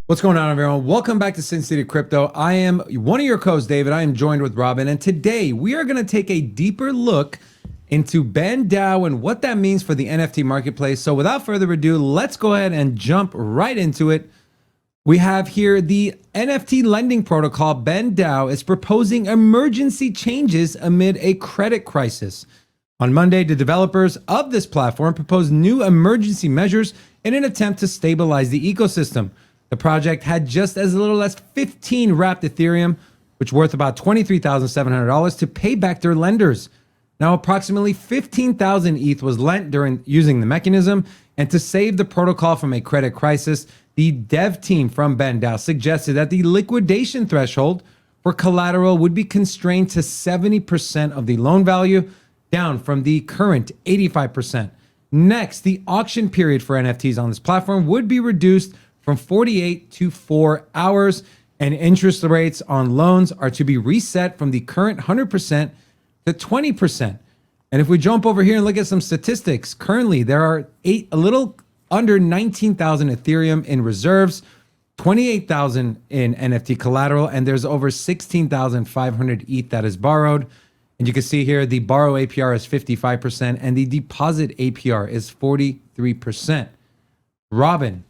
What's going on, everyone? Welcome back to Sin City Crypto. I am one of your co-hosts, David. I am joined with Robin, and today we are going to take a deeper look into BendDAO and what that means for the NFT marketplace. So without further ado, let's go ahead and jump right into it. We have here the NFT lending protocol. BendDAO is proposing emergency changes amid a credit crisis. On Monday, the developers of this platform proposed new emergency measures in an attempt to stabilize the ecosystem. The project had just as little as 15 wrapped Ethereum, which worth about $23,700 to pay back their lenders. Now, approximately 15,000 ETH was lent during using the mechanism, and to save the protocol from a credit crisis, the dev team from BendDAO suggested that the liquidation threshold for collateral would be constrained to 70% of the loan value, down from the current 85%. Next, the auction period for NFTs on this platform would be reduced from 48 to 4 hours, and interest rates on loans are to be reset from the current 100% to 20%. And if we jump over here and look at some statistics, currently there are a little under 19,000 Ethereum in reserves, 28,000 in NFT collateral, and there's over 16,500 ETH that is borrowed. And you can see here the borrow APR is 55% and the deposit APR is 43%. Robin,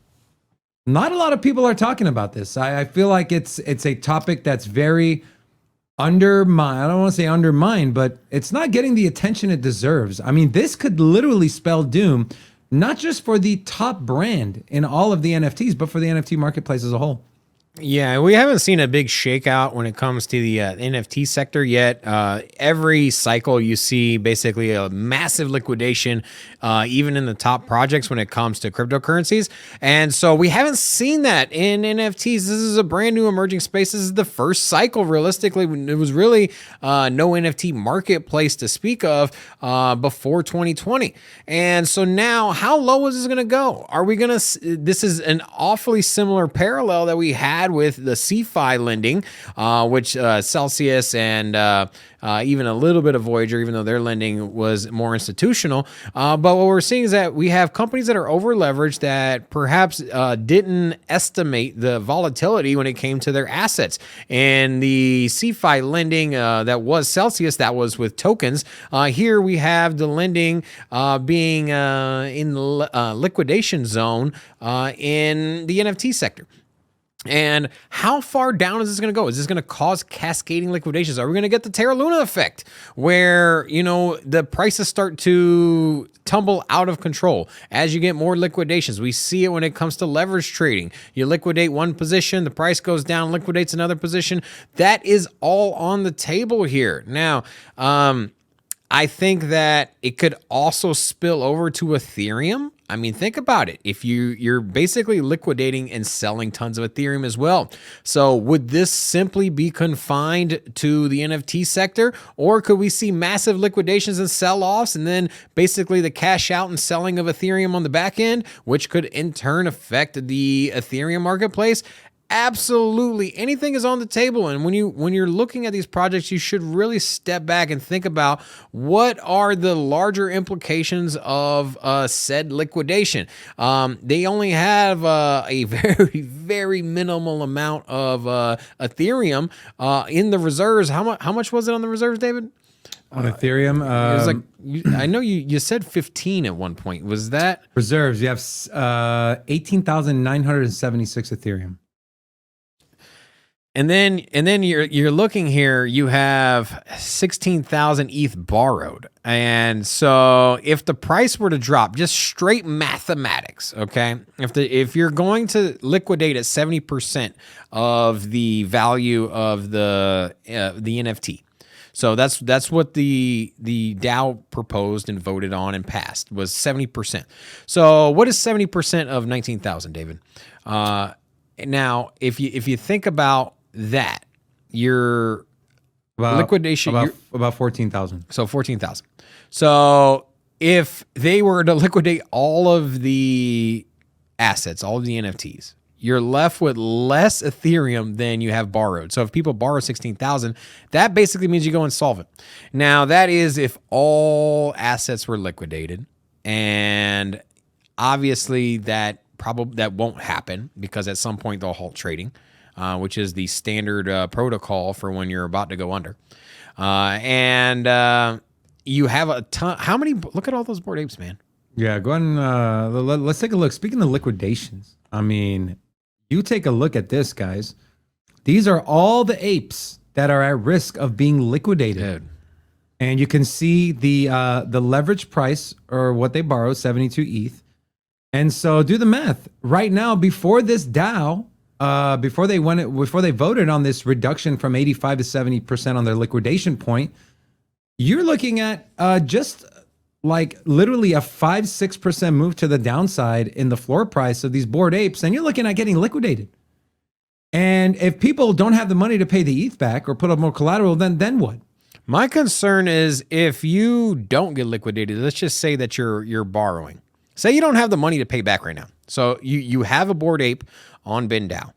not a lot of people are talking about this. I feel like it's a topic that's very undermined. I don't want to say undermined, but it's not getting the attention it deserves. I mean, this could literally spell doom, not just for the top brand in all of the NFTs, but for the NFT marketplace as a whole. Yeah, we haven't seen a big shakeout when it comes to the NFT sector yet. Every cycle you see basically a massive liquidation, even in the top projects when it comes to cryptocurrencies. And so we haven't seen that in NFTs. This is a brand new emerging space. This is the first cycle, realistically. It was really no NFT marketplace to speak of before 2020. And so now, how low is this going to go? Are we going to, this is an awfully similar parallel that we had with the CeFi lending, which Celsius and even a little bit of Voyager, even though their lending was more institutional. But what we're seeing is that we have companies that are over leveraged that perhaps didn't estimate the volatility when it came to their assets. And the CeFi lending that was Celsius, that was with tokens. Here we have the lending being in the liquidation zone in the NFT sector. And how far down is this going to go? Is this going to cause cascading liquidations? Are we going to get the Terra Luna effect where, you know, the prices start to tumble out of control as you get more liquidations? We see it when it comes to leverage trading. You liquidate one position, the price goes down, liquidates another position. That is all on the table here. Now, I think that it could also spill over to Ethereum. I mean, think about it. If you're basically liquidating and selling tons of Ethereum as well. So would this simply be confined to the NFT sector, or could we see massive liquidations and sell-offs and then basically the cash out and selling of Ethereum on the back end, which could in turn affect the Ethereum marketplace? Absolutely, anything is on the table, and when you're looking at these projects, you should really step back and think about what are the larger implications of said liquidation. They only have a very, very minimal amount of Ethereum in the reserves. How much was it on the reserves, David? On Ethereum, it was like I know you said 15 at one point. Was that reserves? You have 18,976 Ethereum. And then you're looking here, you have 16,000 ETH borrowed. And so if the price were to drop, just straight mathematics, okay? If you're going to liquidate at 70% of the value of the NFT. So that's what the DAO proposed and voted on and passed, was 70%. So what is 70% of 19,000, David? Now, if you think about that, your liquidation about 14,000. So 14,000. So if they were to liquidate all of the assets, all of the NFTs, you're left with less Ethereum than you have borrowed. So if people borrow 16,000, that basically means you go insolvent. Now that is if all assets were liquidated, and obviously that probably that won't happen because at some point they'll halt trading, which is the standard protocol for when you're about to go under. And you have a ton. How many? Look at all those Bored Apes, man. Yeah, go ahead and let's take a look. Speaking of liquidations, I mean, you take a look at this, guys. These are all the apes that are at risk of being liquidated. Dude. And you can see the leverage price or what they borrowed, 72 ETH. And so do the math. Right now, before this DAO, before they voted on this reduction from 85 to 70% on their liquidation point, you're looking at just like literally a 5-6% move to the downside in the floor price of these Bored Apes, and you're looking at getting liquidated. And if people don't have the money to pay the ETH back or put up more collateral, then what? My concern is if you don't get liquidated, let's just say that you're borrowing. Say you don't have the money to pay back right now. So you have a Bored Ape on BendDAO.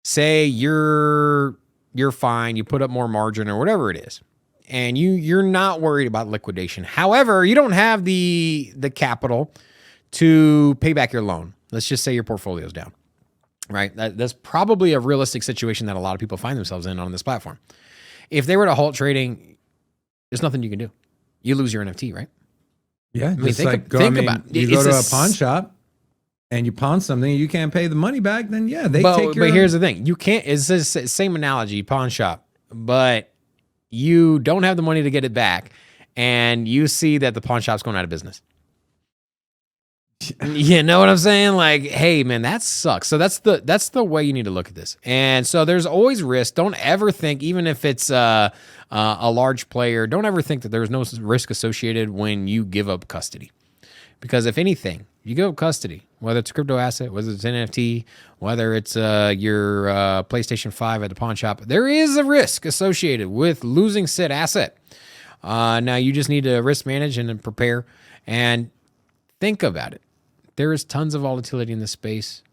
Say you're fine, you put up more margin or whatever it is, and you're not worried about liquidation. However, you don't have the capital to pay back your loan. Let's just say your portfolio's down, right? That's probably a realistic situation that a lot of people find themselves in on this platform. If they were to halt trading, there's nothing you can do. You lose your NFT, right? Yeah, I mean, think about it. You go to a pawn shop and you pawn something and you can't pay the money back, then yeah, they take your... But here's the thing. You can't... It's the same analogy, pawn shop, but you don't have the money to get it back and you see that the pawn shop's going out of business. You know what I'm saying? Like, hey, man, that sucks. So that's the way you need to look at this. And so there's always risk. Don't ever think, even if it's a large player, don't ever think that there's no risk associated when you give up custody. Because if anything, you give up custody, whether it's a crypto asset, whether it's an NFT, whether it's your PlayStation 5 at the pawn shop, there is a risk associated with losing said asset. Now, you just need to risk manage and then prepare and think about it. There is tons of volatility in this space,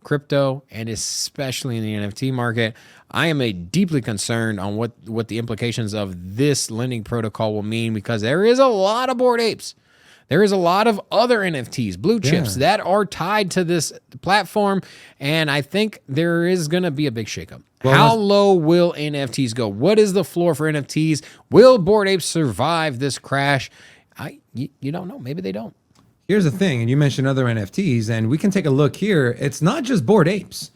crypto, and especially in the NFT market. I am deeply concerned on what the implications of this lending protocol will mean because there is a lot of Bored Apes. There is a lot of other NFTs, blue chips, that are tied to this platform, and I think there is going to be a big shakeup. Well, how low will NFTs go? What is the floor for NFTs? Will Bored Apes survive this crash? You don't know. Maybe they don't. Here's the thing, and you mentioned other NFTs, and we can take a look here. It's not just Bored Apes.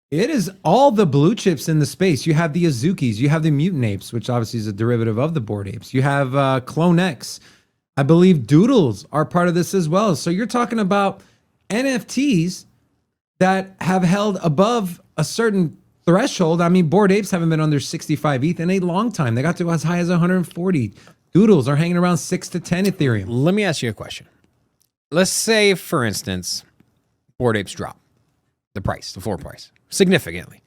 It is all the blue chips in the space. You have the Azukis, you have the Mutant Apes, which obviously is a derivative of the Bored Apes. You have Clone X. I believe Doodles are part of this as well. So you're talking about NFTs that have held above a certain threshold. I mean, Bored Apes haven't been under 65 ETH in a long time. They got to as high as 140. Doodles are hanging around 6 to 10 Ethereum. Let me ask you a question. Let's say, for instance, Bored Apes drop the floor price, significantly.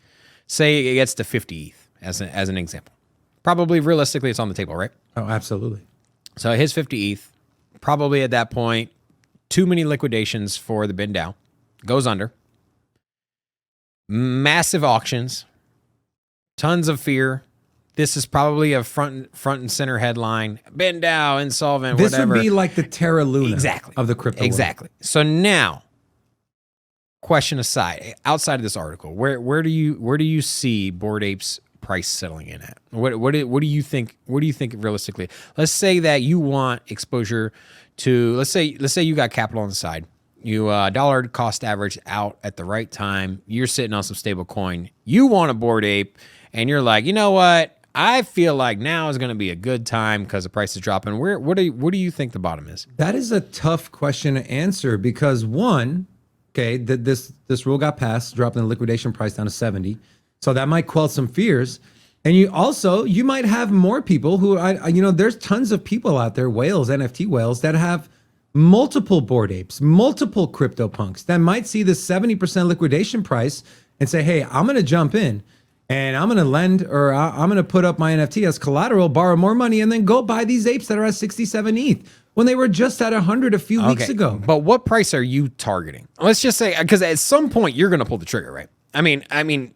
Say it gets to 50 ETH as an example. Probably realistically, it's on the table, right? Oh, absolutely. So it hits 50 ETH. Probably at that point, too many liquidations for the BendDAO. Goes under. Massive auctions. Tons of fear. This is probably a front and center headline. BendDAO, insolvent, this whatever. This would be like the Terra Luna of the crypto world. So now, question aside, outside of this article, where do you see Bored Apes price settling in at? What do you think? What do you think realistically? Let's say that you want exposure to. Let's say you got capital on the side. You dollar cost average out at the right time. You're sitting on some stable coin. You want a Bored Ape, and you're like, you know what? I feel like now is going to be a good time because the price is dropping. What do you think the bottom is? That is a tough question to answer because one, okay, this rule got passed, dropping the liquidation price down to 70. So that might quell some fears. And you might have more people who, there's tons of people out there, whales, NFT whales, that have multiple Bored Apes, multiple crypto punks that might see the 70% liquidation price and say, hey, I'm going to jump in. And I'm going to lend or I'm going to put up my NFT as collateral, borrow more money, and then go buy these apes that are at 67 ETH when they were just at 100 a few weeks ago. But what price are you targeting? Let's just say, because at some point you're going to pull the trigger, right? I mean,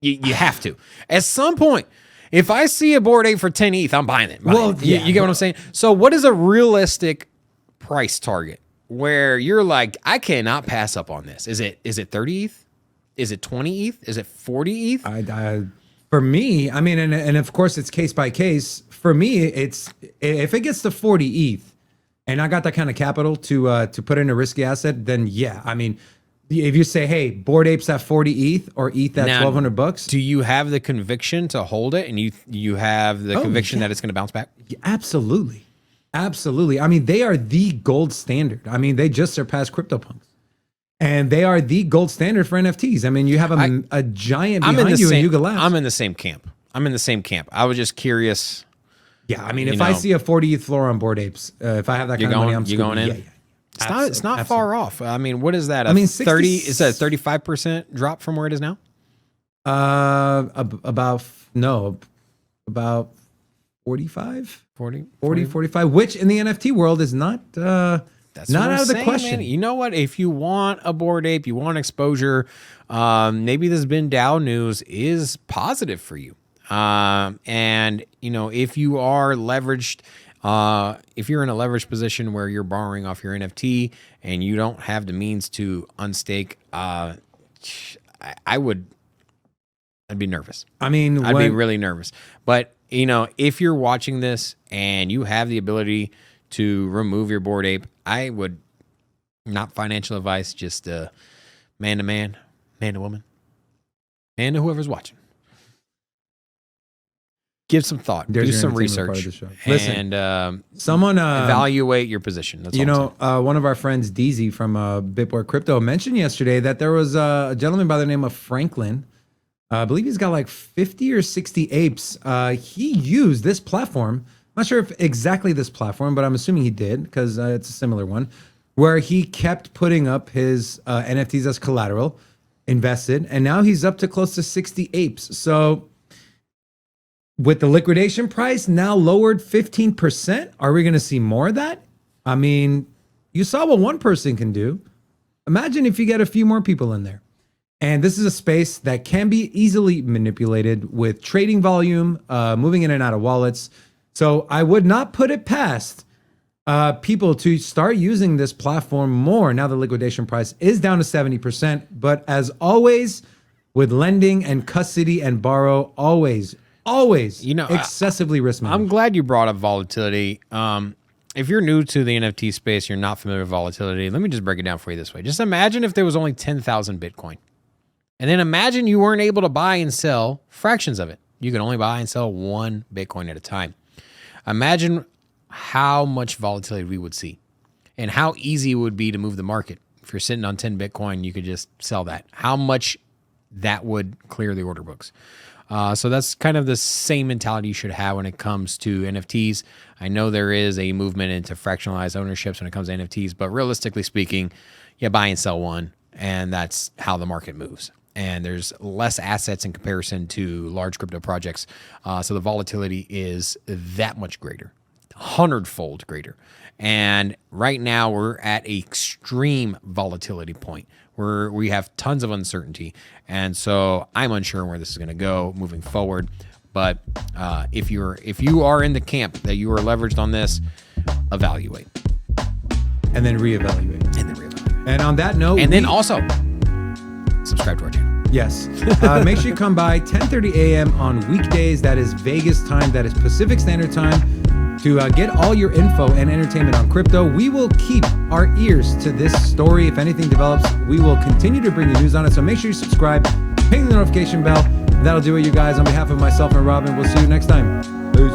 you have to. At some point, if I see a Bored Ape for 10 ETH, I'm buying it. You get what I'm saying? So what is a realistic price target where you're like, I cannot pass up on this? Is it 30 ETH? Is it 20 ETH? Is it 40 ETH? For me, I mean, and of course it's case by case. For me, it's if it gets to 40 ETH and I got that kind of capital to put in a risky asset, then yeah. I mean, if you say, hey, Bored Apes at 40 ETH or ETH at Now, $1,200, do you have the conviction to hold it, and you have the conviction that it's going to bounce back? yeah, absolutely. Absolutely. I mean, they are the gold standard. I mean, they just surpassed CryptoPunks. And they are the gold standard for NFTs. I mean, you have a giant behind you in Yuga Labs. I'm in the same camp. I was just curious. Yeah, I mean, if I see a 40 ETH floor on Bored Apes, if I have that kind of money, I'm going in. Yeah. It's not far off. I mean, what is that? I mean, 30 is that a 35% drop from where it is now? About 45, 40, 45, which in the NFT world is not That's not what out I'm of the saying, question. man. You know what? If you want a Bored Ape, you want exposure, maybe this BendDAO news is positive for you. And you know, if you are leveraged, if you're in a leveraged position where you're borrowing off your NFT and you don't have the means to unstake, I'd be nervous. I mean, I'd be really nervous. But you know, if you're watching this and you have the ability to remove your Bored Ape, I would, not financial advice, just man to man, man to woman, man to whoever's watching. Give some thought, There's do your some entertainment part research, of the show. Listen, and someone evaluate your position. That's you all know, one of our friends, DZ from Bitboard Crypto, mentioned yesterday that there was a gentleman by the name of Franklin. I believe he's got like 50 or 60 apes. He used this platform. I'm not sure if exactly this platform, but I'm assuming he did because it's a similar one, where he kept putting up his NFTs as collateral, invested, and now he's up to close to 60 apes. So with the liquidation price now lowered 15%, are we going to see more of that? I mean, you saw what one person can do. Imagine if you get a few more people in there. And this is a space that can be easily manipulated with trading volume, moving in and out of wallets. So I would not put it past people to start using this platform more now the liquidation price is down to 70%. But as always, with lending and custody and borrow, always, you know, excessively risk managed. I'm glad you brought up volatility. If you're new to the NFT space, you're not familiar with volatility, let me just break it down for you this way. Just imagine if there was only 10,000 Bitcoin. And then imagine you weren't able to buy and sell fractions of it. You can only buy and sell one Bitcoin at a time. Imagine how much volatility we would see and how easy it would be to move the market. If you're sitting on 10 Bitcoin, you could just sell that. How much that would clear the order books. So that's kind of the same mentality you should have when it comes to NFTs. I know there is a movement into fractionalized ownerships when it comes to NFTs, but realistically speaking, you buy and sell one, and that's how the market moves. And there's less assets in comparison to large crypto projects. So the volatility is that much greater, 100-fold greater. And right now we're at an extreme volatility point where we have tons of uncertainty. And so I'm unsure where this is going to go moving forward. But if you are in the camp that you are leveraged on this, evaluate. And then reevaluate. And on that note, and then also subscribe to our channel. Yes. Make sure you come by 10:30 a.m. on weekdays. That is Vegas time. That is Pacific Standard Time to get all your info and entertainment on crypto. We will keep our ears to this story. If anything develops, we will continue to bring you news on it. So make sure you subscribe, ping the notification bell. That'll do it, you guys. On behalf of myself and Robin, we'll see you next time. Peace.